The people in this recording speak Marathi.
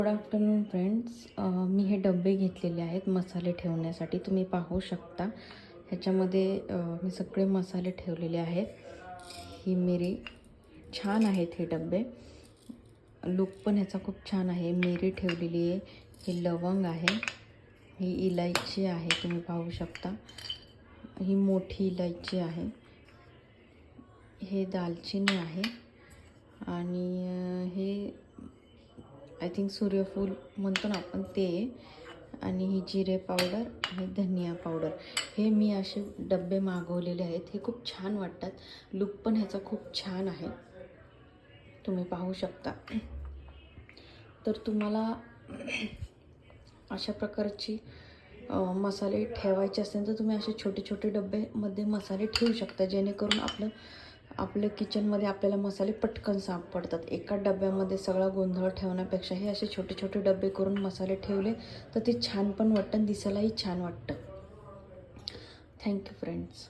Good afternoon friends. मी हे डबे घेतलेले आहेत मसाले ठेवण्यासाठी. तुम्ही पाहू शकता ह्याच्यामध्ये मी सगळे मसाले ठेवलेले आहेत. ही मिरी छान आहेत हे डबे. लुक पण ह्याचा खूप छान आहे. मिरी ठेवलेली आहे, ही लवंग आहे, ही इलायची आहे, तुम्ही पाहू शकता. ही मोठी इलायची आहे, हे दालचिनी आहे आणि हे आय थिंक सूर्यफूल म्हणतो ना आपण ते, आणि ही जिरे पावडर आणि धनिया पावडर. हे मी असे डबे मागवलेले आहेत. हे खूप छान वाटतात. लुक पण ह्याचा खूप छान आहे, तुम्ही पाहू शकता. तर तुम्हाला अशा प्रकारची मसाले ठेवायचे असेल तर तुम्ही असे छोटे छोटे डब्यामध्ये मसाले ठेवू शकता, जेणेकरून आपलं किचनमध्ये आपल्याला मसाले पटकन सापडतात. एका डब्यामध्ये सगळा गोंधळ ठेवण्यापेक्षा हे असे छोटे छोटे डबे करून मसाले ठेवले तर ते छान पण वाटतं आणि दिसायलाही छान वाटतं. Thank you friends.